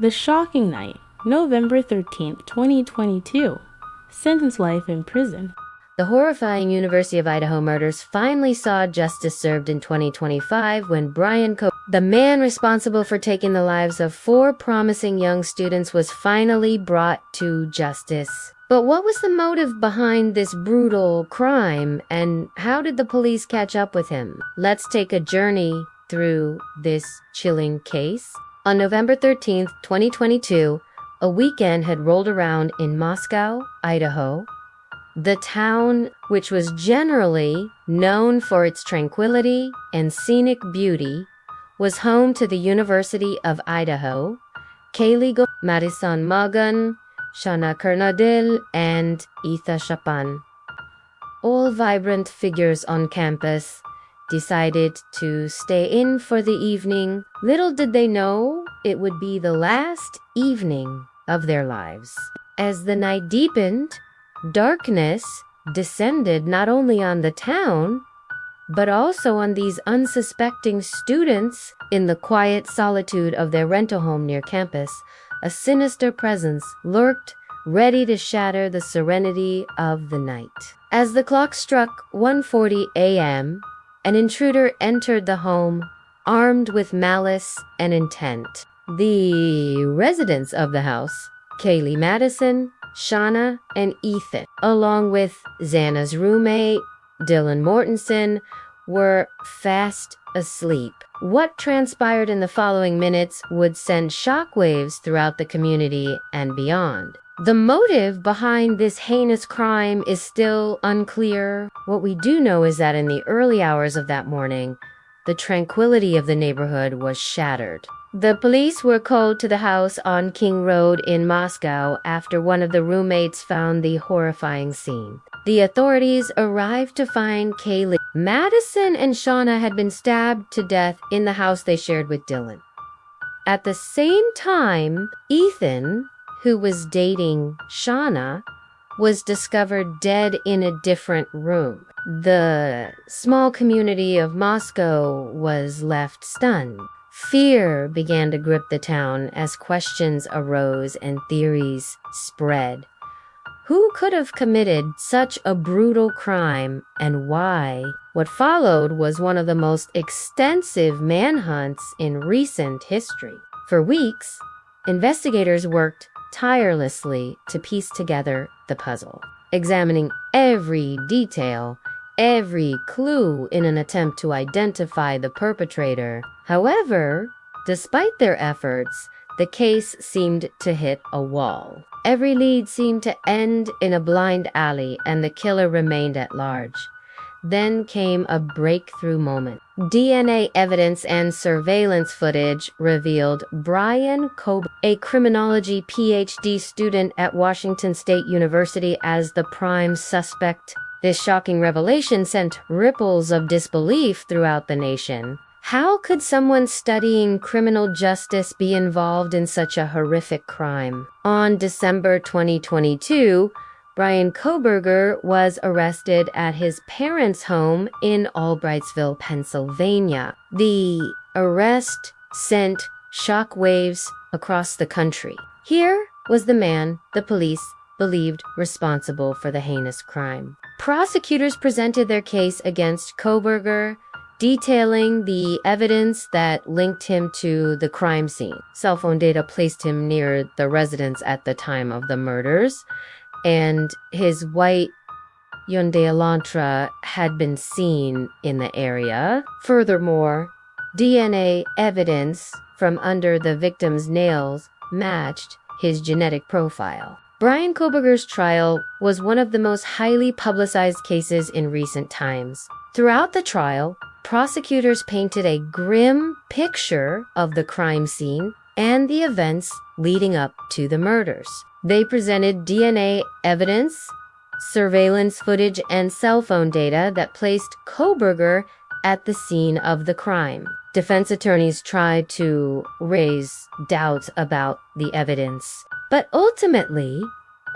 The shocking night, November 13th, 2022. Sentence life in prison. The horrifying University of Idaho murders finally saw justice served in 2025 when Bryan Kohberger, the man responsible for taking the lives of 4 promising young students, was finally brought to justice. But what was the motive behind this brutal crime, and how did the police catch up with him? Let's take a journey through this chilling case. On November 13th, 2022, a weekend had rolled around in Moscow, Idaho. The town, which was generally known for its tranquility and scenic beauty, was home to the University of Idaho, Kaylee Madison Magan, Shana Kernadil, and Etha Shapan. All vibrant figures on campus decided to stay in for the evening. Little did they know it would be the last evening of their lives. As the night deepened, darkness descended not only on the town, but also on these unsuspecting students. In the quiet solitude of their rental home near campus, a sinister presence lurked, ready to shatter the serenity of the night. As the clock struck 1:40 a.m., an intruder entered the home, armed with malice and intent. The residents of the house, Kaylee Madison, Shana, and Ethan, along with Xana's roommate, Dylan Mortensen, were fast asleep. What transpired in the following minutes would send shockwaves throughout the community and beyond. The motive behind this heinous crime is still unclear. What we do know is that in the early hours of that morning, the tranquility of the neighborhood was shattered. The police were called to the house on King Road in Moscow after one of the roommates found the horrifying scene. The authorities arrived to find Kaylee. Madison and Shauna had been stabbed to death in the house they shared with Dylan. At the same time, Ethan, who was dating Shauna, was discovered dead in a different room. The small community of Moscow was left stunned. Fear began to grip the town as questions arose and theories spread. Who could have committed such a brutal crime, and why? What followed was one of the most extensive manhunts in recent history. For weeks, investigators worked tirelessly to piece together the puzzle, examining every detail, every clue in an attempt to identify the perpetrator. However, despite their efforts, the case seemed to hit a wall. Every lead seemed to end in a blind alley, and the killer remained at large. Then came a breakthrough moment. DNA evidence and surveillance footage revealed Bryan Kohberger, a criminology PhD student at Washington State University, as the prime suspect. This shocking revelation sent ripples of disbelief throughout the nation. How could someone studying criminal justice be involved in such a horrific crime? On December 2022, Bryan Kohberger was arrested at his parents' home in Albrightsville, Pennsylvania. The arrest sent shockwaves across the country. Here was the man the police believed responsible for the heinous crime. Prosecutors presented their case against Kohberger, detailing the evidence that linked him to the crime scene. Cell phone data placed him near the residence at the time of the murders, and his white Hyundai Elantra had been seen in the area. Furthermore, DNA evidence from under the victim's nails matched his genetic profile. Bryan Kohberger's trial was one of the most highly publicized cases in recent times. Throughout the trial, prosecutors painted a grim picture of the crime scene and the events leading up to the murders. They presented DNA evidence, surveillance footage, and cell phone data that placed Kohberger at the scene of the crime. Defense attorneys tried to raise doubts about the evidence. But ultimately,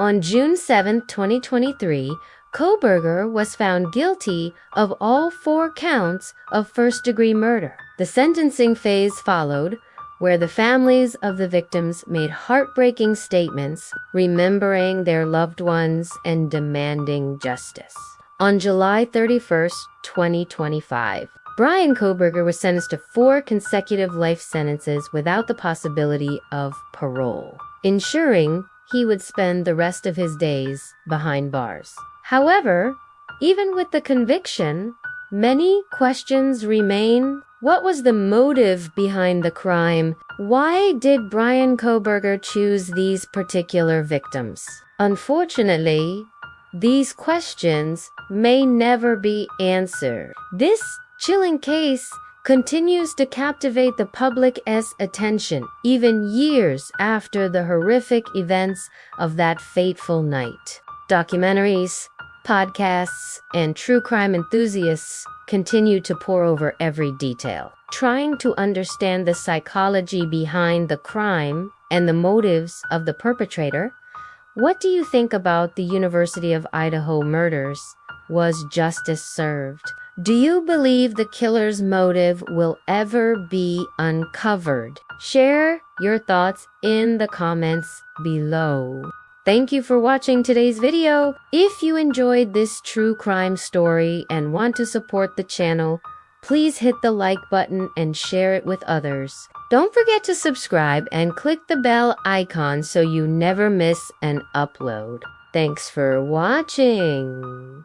on June 7, 2023, Kohberger was found guilty of all 4 counts of first-degree murder. The sentencing phase followed, where the families of the victims made heartbreaking statements, remembering their loved ones and demanding justice. On July 31st, 2025, Bryan Kohberger was sentenced to 4 consecutive life sentences without the possibility of parole, ensuring he would spend the rest of his days behind bars. However, even with the conviction, many questions remain. What was the motive behind the crime? Why did Bryan Kohberger choose these particular victims? Unfortunately, these questions may never be answered. This chilling case continues to captivate the public's attention even years after the horrific events of that fateful night. Documentaries, podcasts, and true crime enthusiasts continue to pore over every detail, trying to understand the psychology behind the crime and the motives of the perpetrator. What do you think about the University of Idaho murders? Was justice served? Do you believe the killer's motive will ever be uncovered? Share your thoughts in the comments below. Thank you for watching today's video. If you enjoyed this true crime story and want to support the channel, please hit the like button and share it with others. Don't forget to subscribe and click the bell icon so you never miss an upload. Thanks for watching.